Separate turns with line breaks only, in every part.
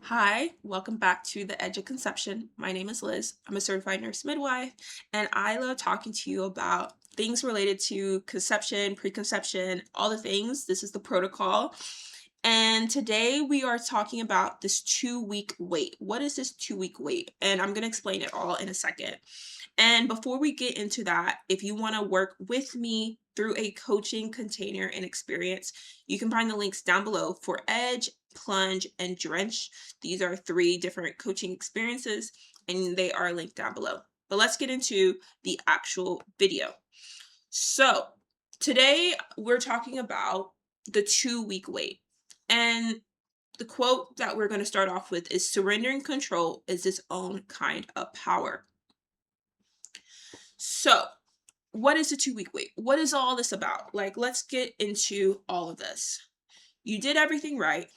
Hi, welcome back to the Edge of Conception. My name is Liz. I'm a certified nurse midwife, and I love talking to you about things related to conception, preconception, all the things. This is the protocol. And today we are talking about this 2 week wait. What is this 2 week wait? And I'm going to explain it all in a second. And before we get into that, if you want to work with me through a coaching container and experience, you can find the links down below for Edge, Plunge, and Drench. These are three different coaching experiences, and they are linked down below. But let's get into the actual video. So, today we're talking about the 2 week wait. And the quote that we're going to start off with is surrendering control is its own kind of power. So, what is a 2 week wait? What is all this about? Like, let's get into all of this. You did everything right.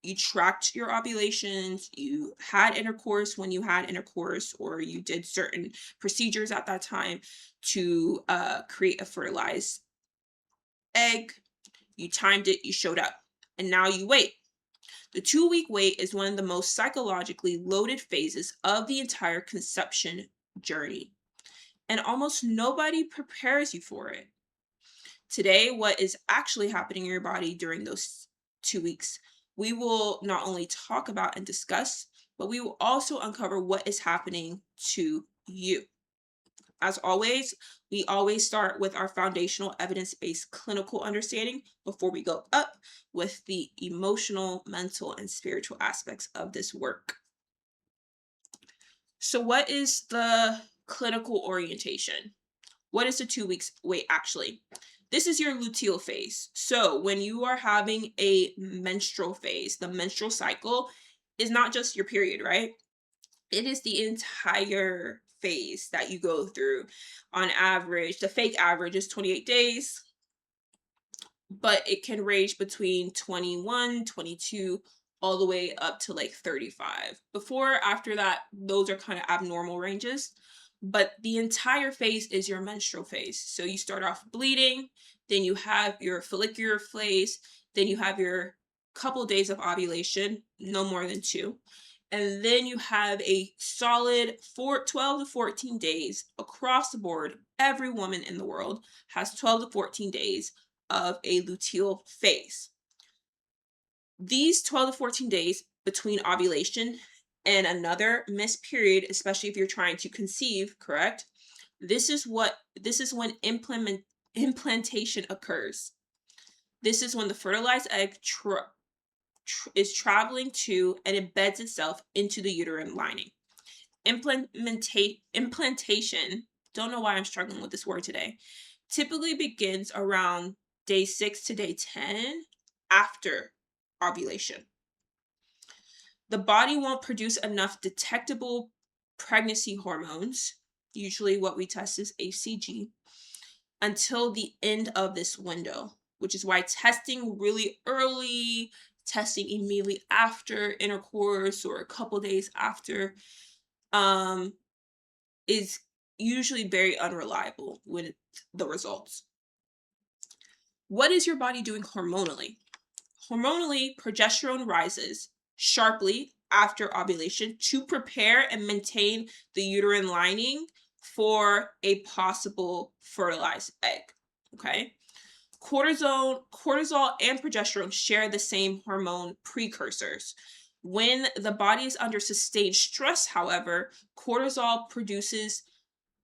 You tracked your ovulations, you had intercourse when you had intercourse, or you did certain procedures at that time to create a fertilized egg. You timed it, you showed up, and now you wait. The 2 week wait is one of the most psychologically loaded phases of the entire conception journey, and almost nobody prepares you for it. Today, what is actually happening in your body during those 2 weeks, we will not only talk about and discuss, but we will also uncover what is happening to you. As always, we always start with our foundational evidence based clinical understanding before we go up with the emotional, mental, and spiritual aspects of this work. So, what is the clinical orientation? What is the 2 weeks wait actually? This is your luteal phase. So when you are having a menstrual phase, the menstrual cycle is not just your period, right? It is the entire phase that you go through. On average, the fake average is 28 days, but it can range between 21, 22, all the way up to like 35. Before, after that, those are kind of abnormal ranges. But the entire phase is your menstrual phase. So you start off bleeding, then you have your follicular phase, then you have your couple days of ovulation, no more than two. And then you have a solid 12 to 14 days across the board. Every woman in the world has 12 to 14 days of a luteal phase. These 12 to 14 days between ovulation and another missed period, especially if you're trying to conceive, correct? This is when implantation occurs. This is when the fertilized egg is traveling to and embeds itself into the uterine lining. Implantation, don't know why I'm struggling with this word today, typically begins around day 6 to day 10 after ovulation. The body won't produce enough detectable pregnancy hormones, usually what we test is HCG, until the end of this window, which is why testing really early, testing immediately after intercourse or a couple days after, um, is usually very unreliable with the results. What is your body doing hormonally? Hormonally, progesterone rises sharply after ovulation to prepare and maintain the uterine lining for a possible fertilized egg. Okay. Cortisol and progesterone share the same hormone precursors. When the body is under sustained stress, however, cortisol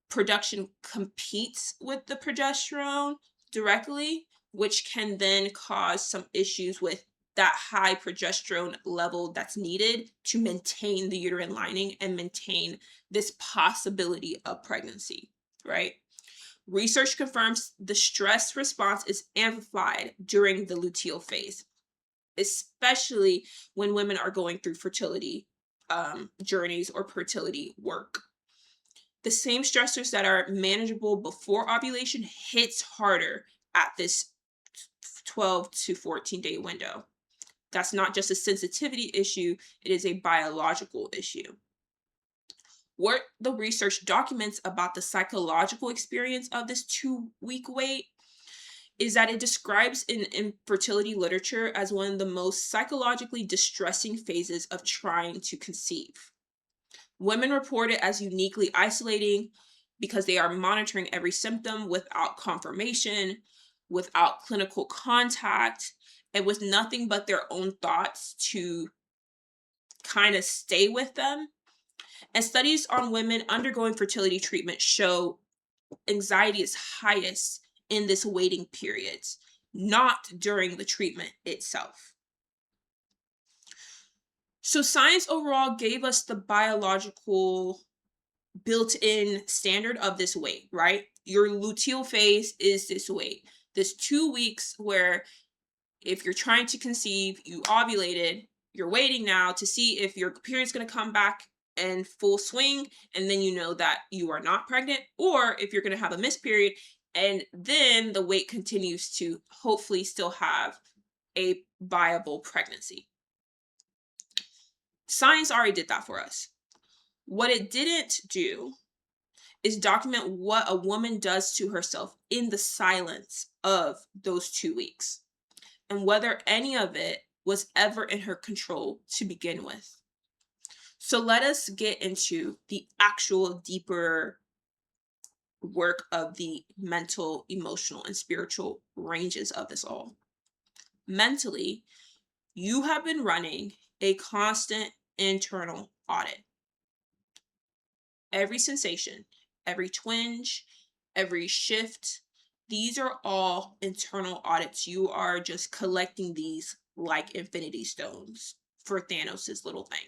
production competes with the progesterone directly, which can then cause some issues with that high progesterone level that's needed to maintain the uterine lining and maintain this possibility of pregnancy, right? Research confirms the stress response is amplified during the luteal phase, especially when women are going through fertility journeys or fertility work. The same stressors that are manageable before ovulation hits harder at this 12 to 14 day window. That's not just a sensitivity issue, it is a biological issue. What the research documents about the psychological experience of this 2 week wait is that it describes in infertility literature as one of the most psychologically distressing phases of trying to conceive. Women report it as uniquely isolating because they are monitoring every symptom without confirmation, without clinical contact, and with nothing but their own thoughts to kind of stay with them. And studies on women undergoing fertility treatment show anxiety is highest in this waiting period, not during the treatment itself. So, science overall gave us the biological built in standard of this weight, right? Your luteal phase is this weight. This 2 weeks where if you're trying to conceive, you ovulated, you're waiting now to see if your period's going to come back in full swing, and then you know that you are not pregnant, or if you're going to have a missed period, and then the weight continues to hopefully still have a viable pregnancy. Science already did that for us. What it didn't do is document what a woman does to herself in the silence of those 2 weeks and whether any of it was ever in her control to begin with. So let us get into the actual deeper work of the mental, emotional, and spiritual ranges of this all. Mentally, you have been running a constant internal audit. Every sensation, every twinge, every shift, these are all internal audits. You are just collecting these like infinity stones for Thanos' little thing.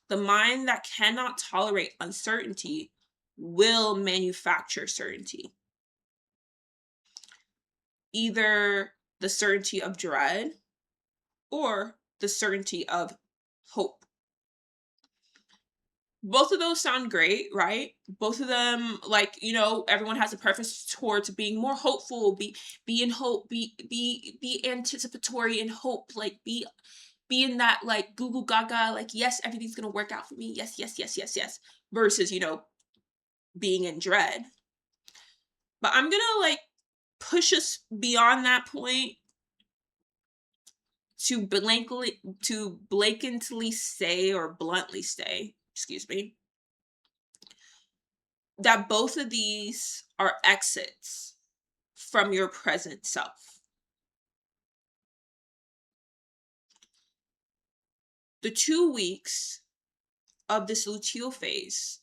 The mind that cannot tolerate uncertainty will manufacture certainty. Either the certainty of dread or the certainty of hope. Both of those sound great, right? Both of them, like, everyone has a preference towards being more hopeful, be in hope, be anticipatory in hope, like be in that like goo goo gaga, like yes, everything's gonna work out for me. Yes, yes, yes, yes, yes. Versus, being in dread. But I'm gonna like push us beyond that point to blatantly say, or bluntly say, excuse me, that both of these are exits from your present self. The 2 weeks of this luteal phase,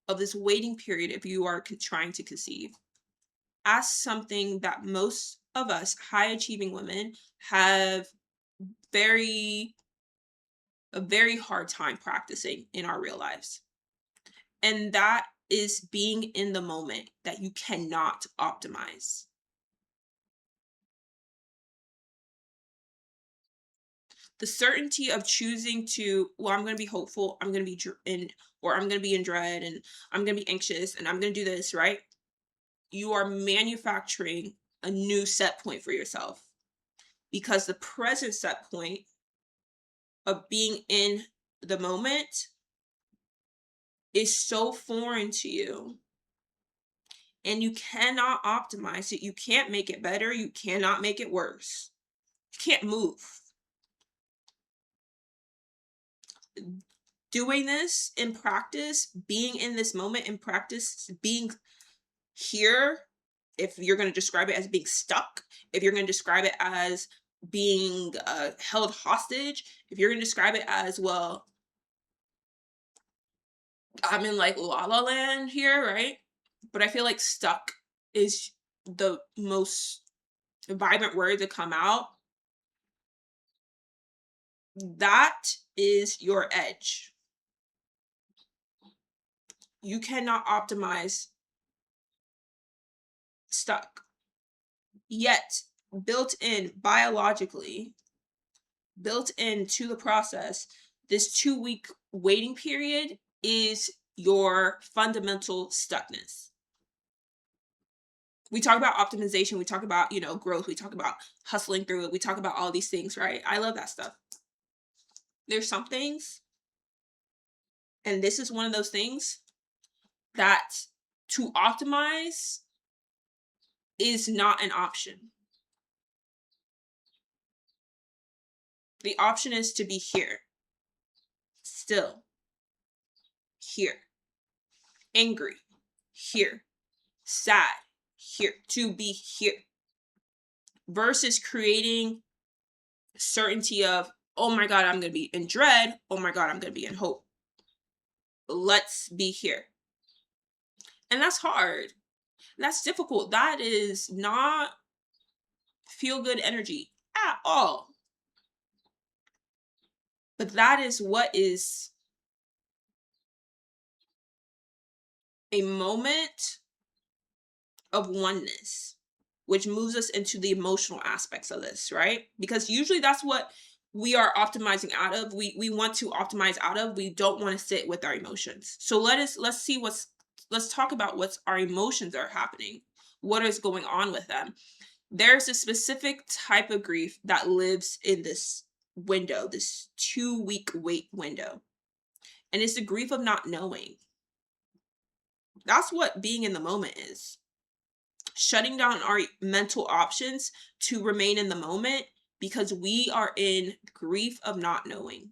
of this waiting period, if you are trying to conceive, as something that most of us high achieving women have a very hard time practicing in our real lives. And that is being in the moment that you cannot optimize. The certainty of choosing to, well, I'm going to be hopeful, I'm going to be or I'm going to be in dread, and I'm going to be anxious, and I'm going to do this, right? You are manufacturing a new set point for yourself, because the present set point of being in the moment is so foreign to you, and you cannot optimize it. You can't make it better. You cannot make it worse. You can't move. Doing this in practice, being in this moment in practice, being here, if you're going to describe it as being stuck, if you're going to describe it as being held hostage, if you're going to describe it as, well, I'm in like la la land here, right? But I feel like stuck is the most vibrant word to come out. That is your edge. You cannot optimize stuck. Yet, built in biologically, built into the process, this 2 week waiting period is your fundamental stuckness. We talk about optimization, we talk about, growth, we talk about hustling through it, we talk about all these things, right? I love that stuff. There's some things, and this is one of those things, that to optimize is not an option. The option is to be here, still, here, angry, here, sad, here, to be here, versus creating certainty of, oh my God, I'm going to be in dread. Oh my God, I'm going to be in hope. Let's be here. And that's hard. That's difficult. That is not feel good energy at all. But that is what is a moment of oneness, which moves us into the emotional aspects of this, right? Because usually that's what we are optimizing out of. We want to optimize out of. We don't want to sit with our emotions. So let's talk about what's our emotions are happening. What is going on with them? There's a specific type of grief that lives in this window, this 2-week wait window. And it's the grief of not knowing. That's what being in the moment is. Shutting down our mental options to remain in the moment because we are in grief of not knowing.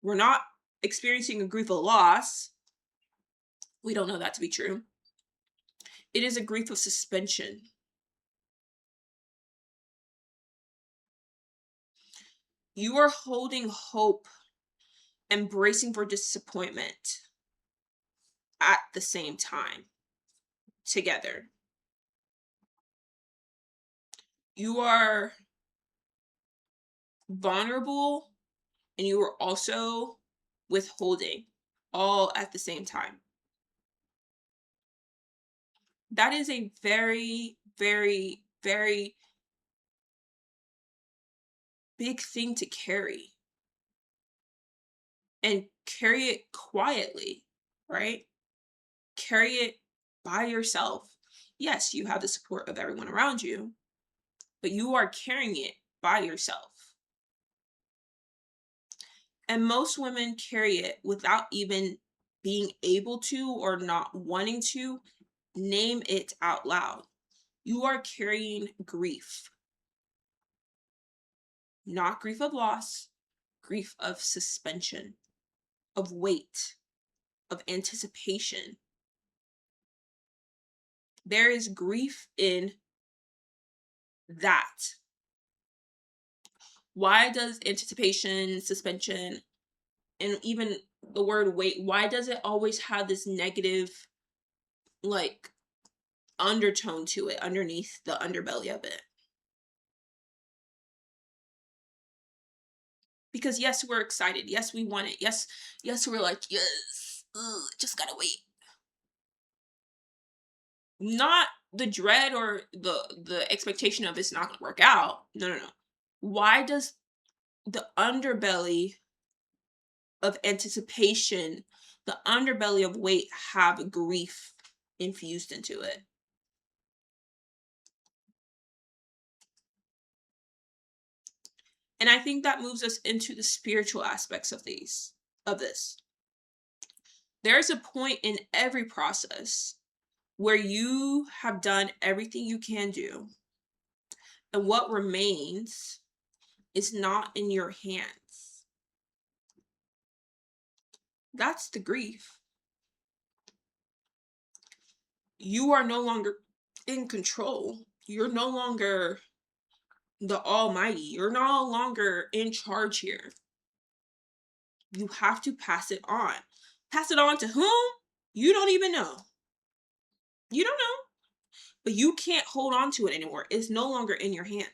We're not experiencing a grief of loss. We don't know that to be true. It is a grief of suspension. You are holding hope and bracing for disappointment at the same time together. You are vulnerable and you are also withholding all at the same time. That is a very, very, very big thing to carry and carry it quietly, right? Carry it by yourself. Yes, you have the support of everyone around you, but you are carrying it by yourself. And most women carry it without even being able to or not wanting to name it out loud. You are carrying grief, not grief of loss, grief of suspension, of weight, of anticipation. There is grief in that. Why does anticipation, suspension, and even the word wait, why does it always have this negative, like, undertone to it underneath the underbelly of it? Because yes, we're excited. Yes, we want it. Yes, we're like, yes, ugh, just gotta wait. Not the dread or the expectation of it's not gonna work out. No, no, no. Why does the underbelly of anticipation, the underbelly of wait have grief infused into it? And I think that moves us into the spiritual aspects of this. There's a point in every process where you have done everything you can do, and what remains is not in your hands. That's the grief. You are no longer in control. You're no longer the almighty. You're no longer in charge here. You have to pass it on. Pass it on to whom? You don't even know. You don't know. But you can't hold on to it anymore. It's no longer in your hands.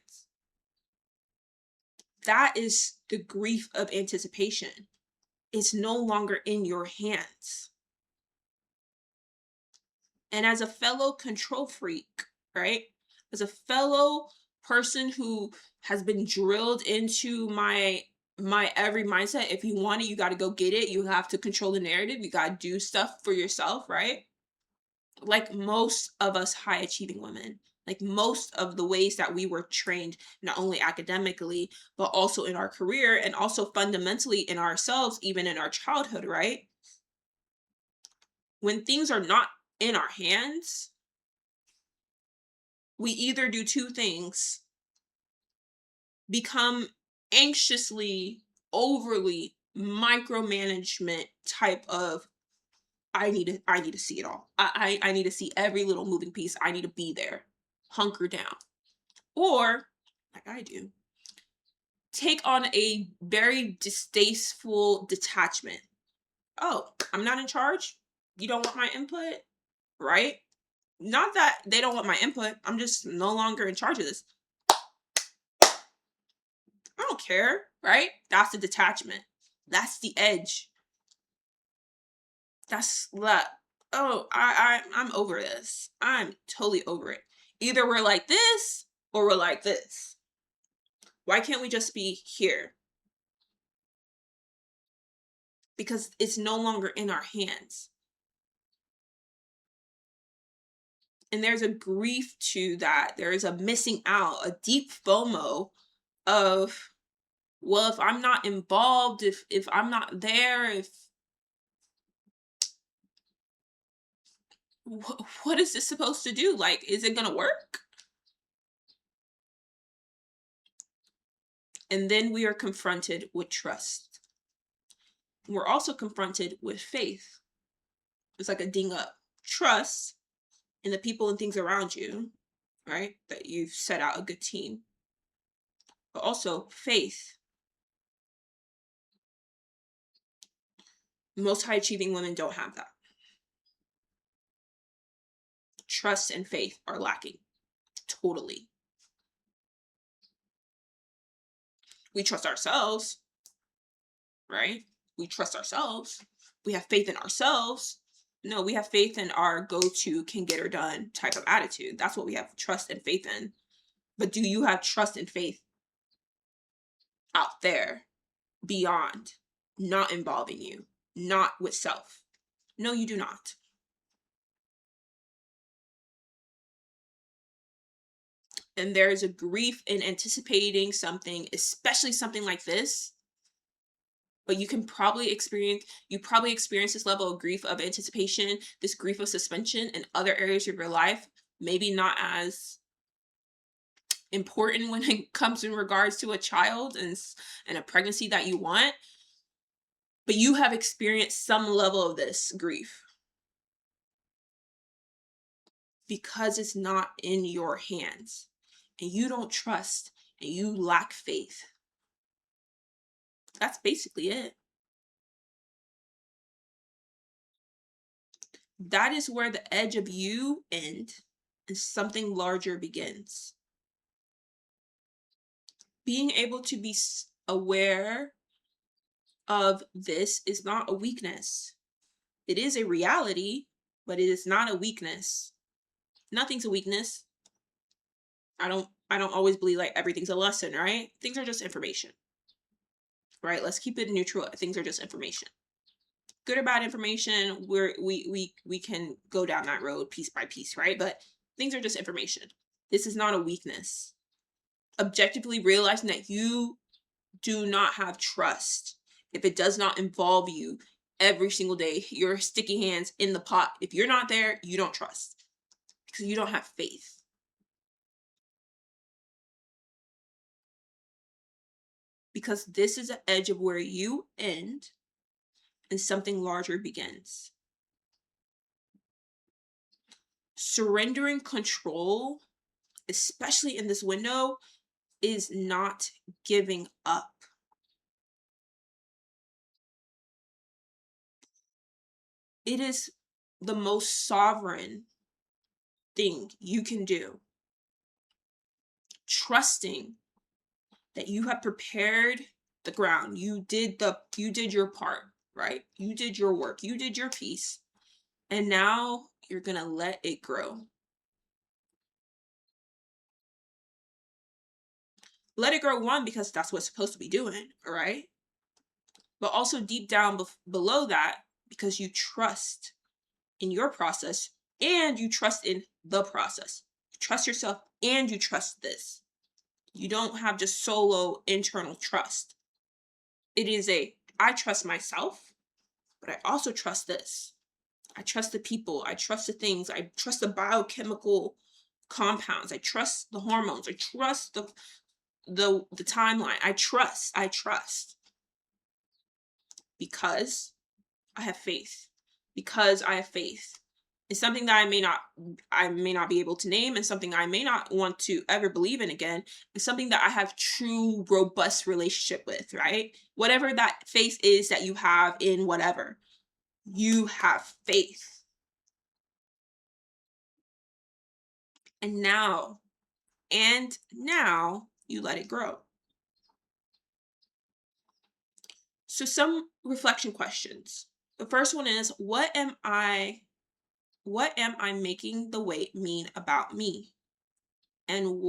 That is the grief of anticipation. It's no longer in your hands. And as a fellow control freak, right? As a fellow person who has been drilled into my every mindset, if you want it, you got to go get it. You have to control the narrative. You got to do stuff for yourself, right? Like most of us high achieving women, like most of the ways that we were trained, not only academically, but also in our career and also fundamentally in ourselves, even in our childhood, right? When things are not in our hands, We either do two things: become anxiously, overly micromanagement type of I need to see it all. I need to see every little moving piece. I need to be there. Hunker down. Or, like I do, take on a very distasteful detachment. Oh, I'm not in charge. You don't want my input, right? Not that they don't want my input. I'm just no longer in charge of this. I don't care, right? That's the detachment. That's the edge. That's that. Oh, I'm over this. I'm totally over it. Either we're like this or we're like this. Why can't we just be here? Because it's no longer in our hands. And there's a grief to that. There is a missing out, a deep FOMO of, well, if I'm not involved, if I'm not there, if what is this supposed to do? Like, is it gonna work? And then we are confronted with trust. We're also confronted with faith. It's like a ding up. Trust in the people and things around you, right? That you've set out a good team. But also faith. Most high achieving women don't have that. Trust and faith are lacking. Totally. We trust ourselves, right? We trust ourselves. We have faith in ourselves. No, we have faith in our go-to can get her done type of attitude. That's what we have trust and faith in. But do you have trust and faith out there beyond, not involving you, not with self? No, you do not. And there is a grief in anticipating something, especially something like this. But you probably experience this level of grief of anticipation, this grief of suspension in other areas of your life, maybe not as important when it comes in regards to a child and a pregnancy that you want, but you have experienced some level of this grief because it's not in your hands and you don't trust and you lack faith. That's basically it. That is where the edge of you end and something larger begins. Being able to be aware of this is not a weakness. It is a reality, but it is not a weakness. Nothing's a weakness. I don't always believe like everything's a lesson, right? Things are just information. Right? Let's keep it neutral. Things are just information. Good or bad information, we can go down that road piece by piece, right? But things are just information. This is not a weakness. Objectively realizing that you do not have trust if it does not involve you every single day, your sticky hands in the pot. If you're not there, you don't trust because you don't have faith. Because this is the edge of where you end and something larger begins. Surrendering control, especially in this window, is not giving up. It is the most sovereign thing you can do. Trusting that you have prepared the ground. You did your part, right? You did your work. You did your piece. And now you're going to let it grow. Let it grow, one, because that's what it's supposed to be doing, all right? But also deep down below that, because you trust in your process and you trust in the process. You trust yourself and you trust this. You don't have just solo internal trust. It is I trust myself, but I also trust this. I trust the people. I trust the things. I trust the biochemical compounds. I trust the hormones. I trust the timeline. I trust because I have faith. Because I have faith. It's something that I may not be able to name, and something I may not want to ever believe in again. It's something that I have true robust relationship with, right? Whatever that faith is that you have in whatever, you have faith. And now you let it grow. So some reflection questions. The first one is, what am I making the weight mean about me? And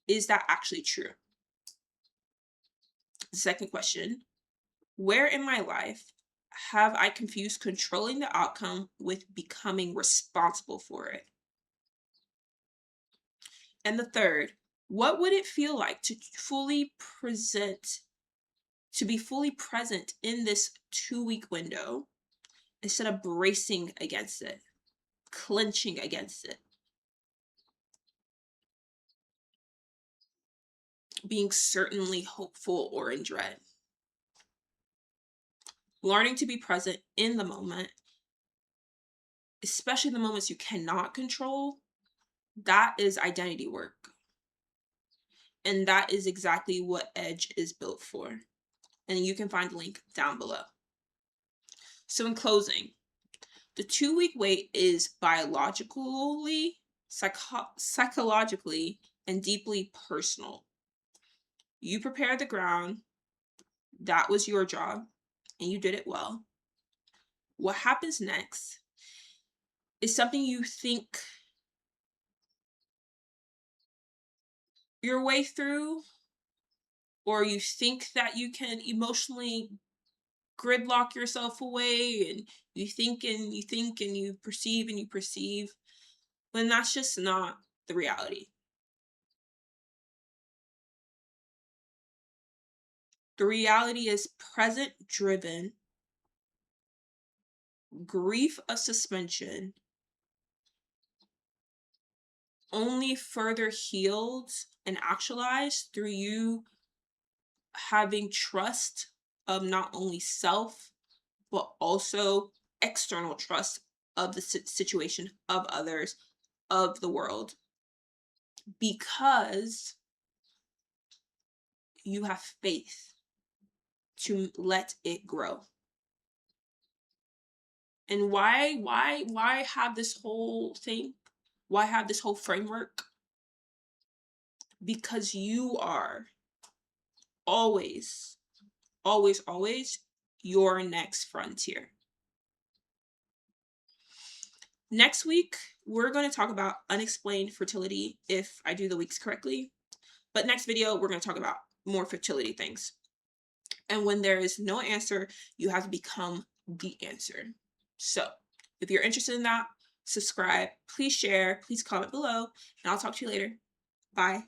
is that actually true? The second question, where in my life have I confused controlling the outcome with becoming responsible for it? And the third, what would it feel like to be fully present in this 2 week window instead of bracing against it, clenching against it, being certainly hopeful or in dread? Learning to be present in the moment, especially the moments you cannot control, that is identity work. And that is exactly what Edge is built for. And you can find the link down below. So, in closing, the 2 week wait is biologically, psychologically, and deeply personal. You prepared the ground, that was your job, and you did it well. What happens next is something you think your way through, or you think that you can emotionally gridlock yourself away, and you think and you perceive, when that's just not the reality. The reality is present driven, grief a suspension, only further healed and actualized through you having trust of not only self, but also external trust of the situation, of others, of the world, because you have faith to let it grow. And why have this whole thing? Why have this whole framework? Because you are always, always, always your next frontier. Next week, we're going to talk about unexplained fertility if I do the weeks correctly. But next video, we're going to talk about more fertility things. And when there is no answer, you have to become the answer. So if you're interested in that, subscribe, please share, please comment below, and I'll talk to you later. Bye.